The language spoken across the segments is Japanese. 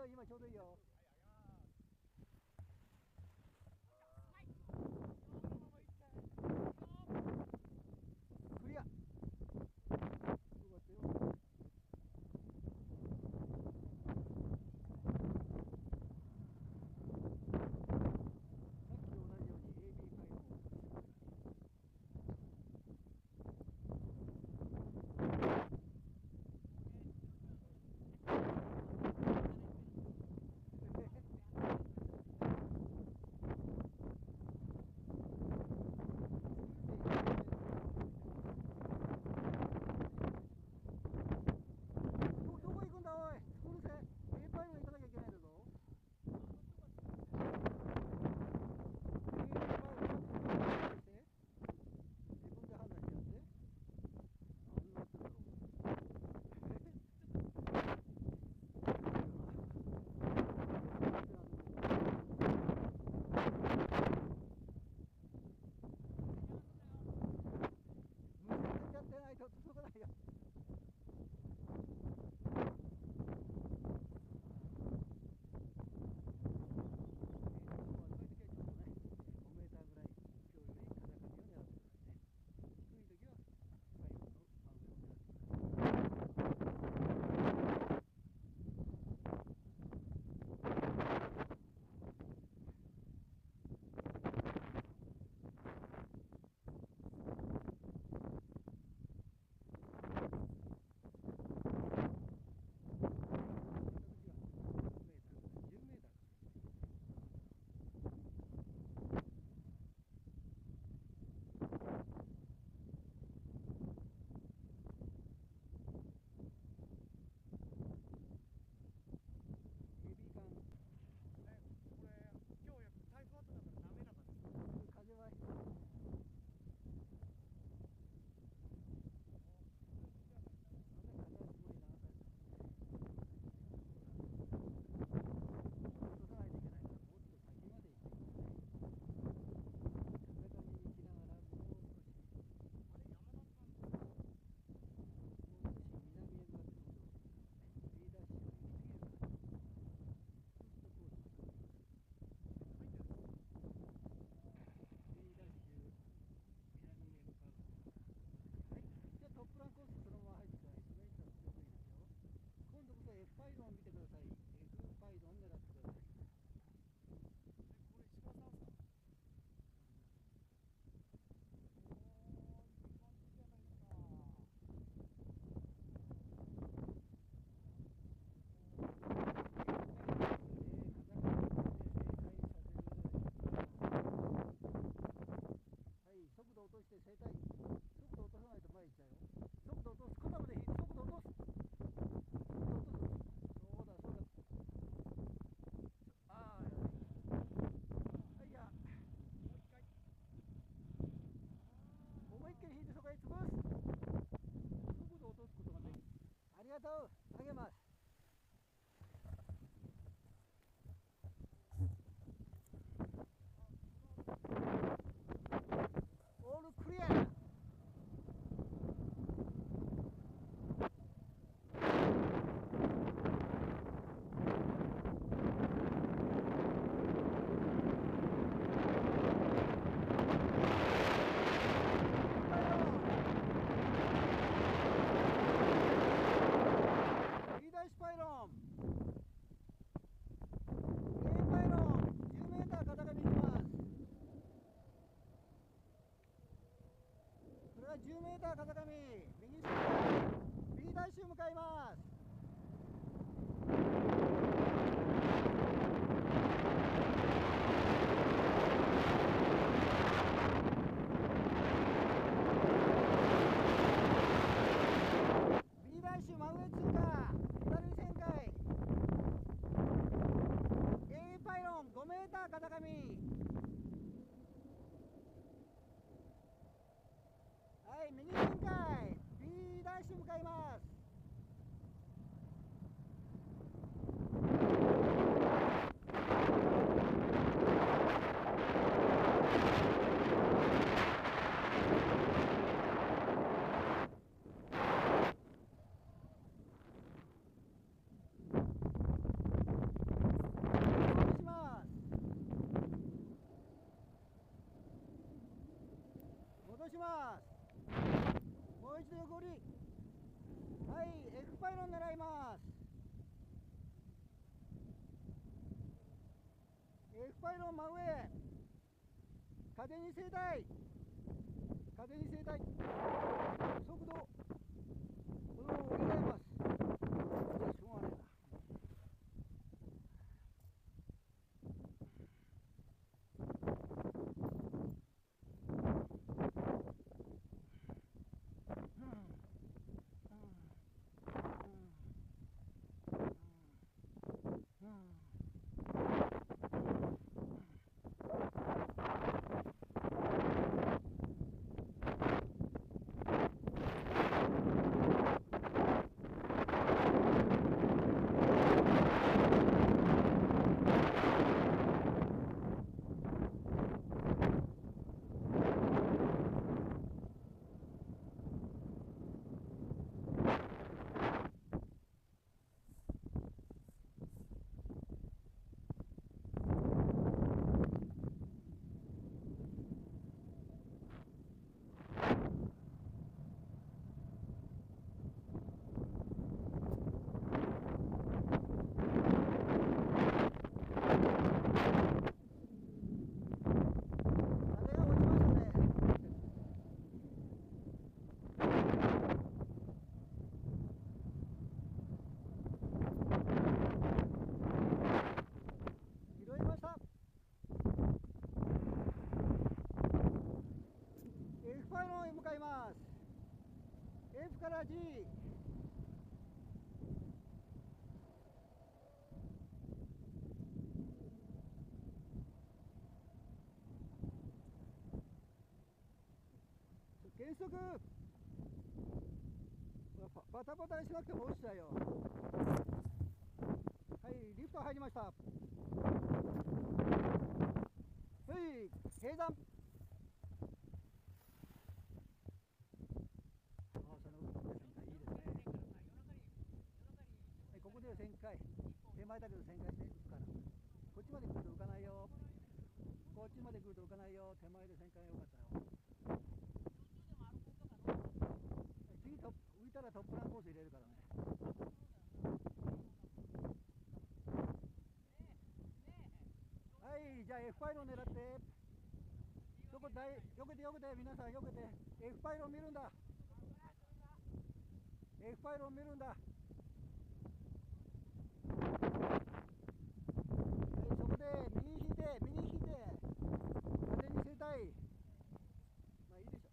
今ちょうどいいよ。クリア。よかったよ。ないと届かないよ。風はトップランコースそのまま入ってください。それ以上は強いですよ。今度こそ F パイロンを見てください。F パイロン狙ってください。これ石川さんですか？速度落として正対。速度落とさないと前行っちゃうよ。速度落とす。肩まで引いて速度落とす。速度落とす。そうだそうだ。ああ。はいや。思いっきり引いてそこへ潰す。速度落とすことができる。ありがとう。あげます。オールクリア。パイロン A パイロン 10m 片上行きます。それは 10m 片上右下 B ダッシュ向かいます。B ダッシュ真上通過左旋回 A パイロン 5m 片上。はい右旋回 B ダッシュ向かいます。ロン真上。風に正対。風に正対。速度。入れ替えます。じゃあしょうがないな。F から G。減速。パタパタにしなくても落ちちゃうよ。はい、リフト入りました。はい、閉山。ここで旋回、手前だけど旋回して浮くから、こっちまで来ると浮かないよ、こっちまで来ると浮かないよ、手前で旋回が良かったよ。次浮いたらトップランコース入れるからね。はい、じゃあ F パイロン狙って、よけてよけて、皆さんよけて、F パイロン見るんだ、F パイロン見るんだ。そこで右引いて、風に正対。まあいいでしょ。大丈夫でしょう。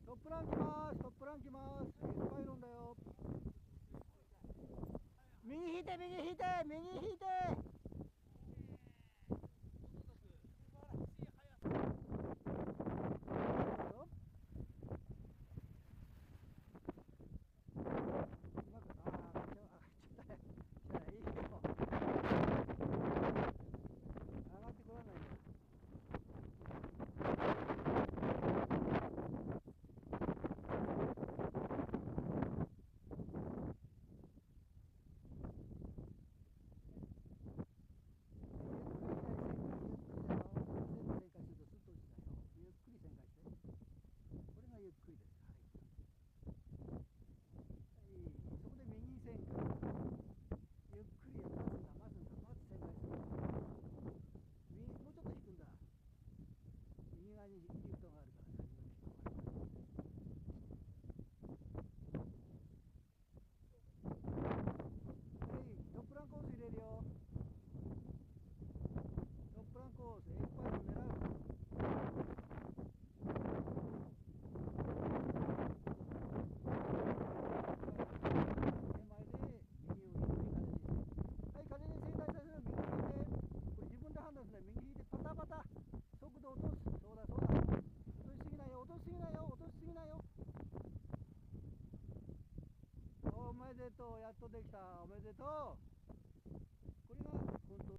トップラン来ます、トップラン来ます。パイロンだよ。右引いて、右引いて、右引いて。できた。おめでとう。